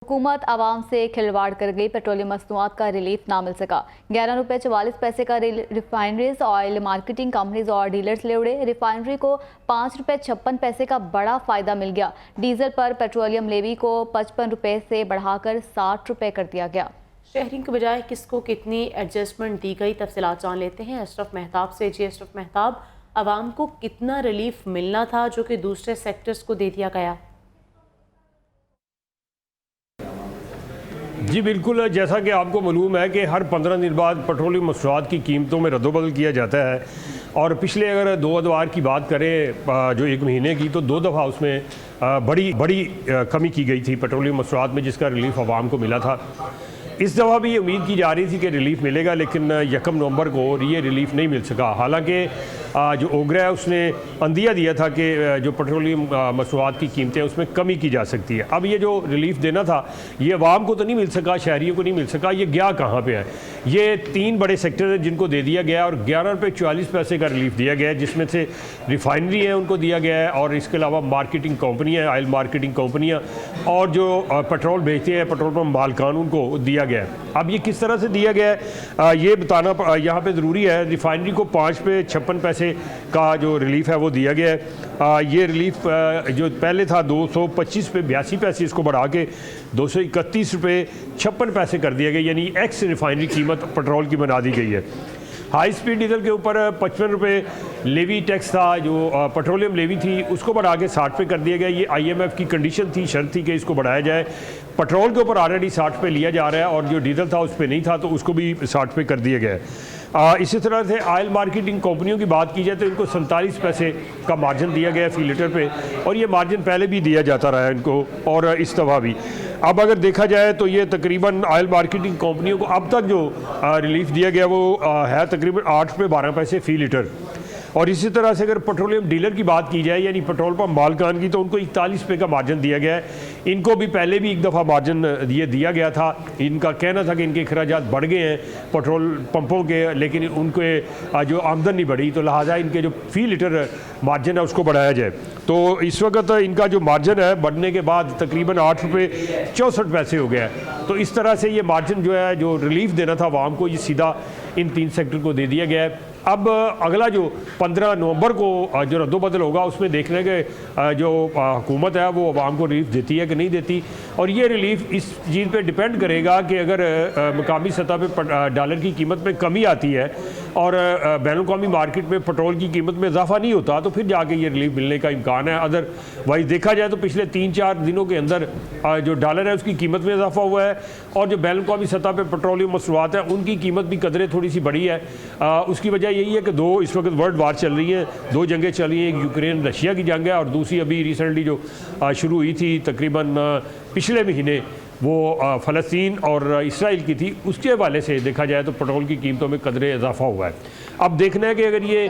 हुकूमत आवाम से खिलवाड़ कर गई। पेट्रोलियम मसनूआत का रिलीफ ना मिल सका। 11 रुपये 44 पैसे का रिफाइनरीज, ऑयल मार्केटिंग कंपनीज और डीलर्स ले उड़े। रिफाइनरी को 5 रुपये 56 पैसे का बड़ा फायदा मिल गया। डीजल पर पेट्रोलियम लेवी को 55 रुपये से बढ़ाकर 60 रुपये कर दिया गया। शहरी के बजाय किसको कितनी एडजस्टमेंट दी गई, तफसीलात जान लेते हैं अशरफ मेहताब से। जी अशरफ मेहताब, आवाम को कितना रिलीफ मिलना था जो कि दूसरे सेक्टर्स को दे दिया गया? जी बिल्कुल, जैसा कि आपको मालूम है कि हर 15 दिन बाद पेट्रोलियम मसनूआत की कीमतों में रद्दोबदल किया जाता है। और पिछले अगर 2 अदवार की बात करें जो 1 महीने की, तो 2 दफ़ा उसमें बड़ी कमी की गई थी पेट्रोलियम मसनूआत में, जिसका रिलीफ आवाम को मिला था। इस दफ़ा भी ये उम्मीद की जा रही थी कि रिलीफ मिलेगा, लेकिन 1 नवंबर को ये रिलीफ नहीं मिल सका। हालांकि जो ओगरा है उसने अंदिया दिया था कि जो पेट्रोलियम मसनूआत की कीमतें उसमें कमी की जा सकती है। अब ये जो रिलीफ देना था ये आवाम को तो नहीं मिल सका, शहरियों को नहीं मिल सका। ये गया कहाँ पे है? ये 3 बड़े सेक्टर हैं जिनको दे दिया गया और 11 रुपये 44 पैसे का रिलीफ दिया गया है, जिसमें से रिफाइनरी है उनको दिया गया है, और इसके अलावा मार्केटिंग कंपनियाँ, ऑयल मार्केटिंग कंपनियाँ, और जो पेट्रोल बेचते हैं पेट्रोल पंप मालिकान, उनको दिया गया है। अब ये किस तरह से दिया गया है ये बताना यहाँ पे ज़रूरी है। रिफाइनरी को 5 रुपये 56 पैसे का जो रिलीफ है वो दिया गया है। ये रिलीफ जो पहले था 225 पे 82 पैसे, इसको बढ़ा के 231 रुपये 56 पैसे कर दिया गया, यानी एक्स रिफाइनरी कीमत पेट्रोल की बना दी गई है। हाई स्पीड डीजल के ऊपर 55 रुपये लेवी टैक्स था, जो पेट्रोलियम लेवी थी, उसको बढ़ा के 60 पे कर दिया गया। ये IMF की कंडीशन थी, शर्त थी कि इसको बढ़ाया जाए। पेट्रोल के ऊपर ऑलरेडी 60 पे लिया जा रहा है, और जो डीजल था उस पर नहीं था, तो उसको भी 60 पे कर दिया गया है। इसी तरह से ऑयल मार्केटिंग कंपनियों की बात की जाए तो इनको 47 पैसे का मार्जिन दिया गया है फी लीटर पे, और ये मार्जिन पहले भी दिया जाता रहा है इनको, और इस दफ़ा भी। अब अगर देखा जाए तो ये तकरीबन ऑयल मार्केटिंग कंपनियों को अब तक जो रिलीफ दिया गया वो है तकरीबन 8 रुपये 12 पैसे फ़ी लीटर। और इसी तरह से अगर पेट्रोलियम डीलर की बात की जाए, यानी पेट्रोल पंप मालिकान की, तो उनको 41 रुपये का मार्जिन दिया गया है। इनको भी पहले भी एक दफ़ा मार्जिन ये दिया गया था। इनका कहना था कि इनके अखराजात बढ़ गए हैं पेट्रोल पंपों के, लेकिन उनके जो आमदन नहीं बढ़ी, तो लिहाजा इनके जो फ़ी लीटर मार्जिन है उसको बढ़ाया जाए। तो इस वक्त इनका जो मार्जिन है बढ़ने के बाद तकरीबन 8 रुपये 64 पैसे हो गया है। तो इस तरह से ये मार्जिन जो है, जो रिलीफ देना था आवाम को, ये सीधा इन 3 सेक्टर को दे दिया गया है। अब अगला जो 15 नवंबर को जो रद्दोबदल होगा, उसमें देखने के जो हुकूमत है वो आवाम को रिलीफ देती है कि नहीं देती। और ये रिलीफ इस चीज़ पे डिपेंड करेगा कि अगर मुकामी सतह पे डॉलर की कीमत में कमी आती है और बैनुल-अक़वामी मार्केट में पेट्रोल की कीमत में इजाफा नहीं होता, तो फिर जाके ये रिलीफ मिलने का इम्कान है। अदरवाइज देखा जाए तो पिछले 3-4 दिनों के अंदर जो डॉलर है उसकी कीमत में इजाफा हुआ है, और जो बैनुल-अक़वामी सतह पर पेट्रोलियम मसनूआत है उनकी कीमत भी कदरे थोड़ी सी बढ़ी है। उसकी वजह यही है कि 2 इस वक्त वर्ल्ड वार चल रही है, 2 जंगें चल रही हैं। एक यूक्रेन रशिया की जंग है, और दूसरी अभी रिसेंटली जो शुरू हुई थी तकरीबन पिछले महीने, वो फ़लस्तीन और इसराइल की थी। उसके हवाले से देखा जाए तो पेट्रोल की कीमतों में कदरे इजाफा हुआ है। अब देखना है कि अगर ये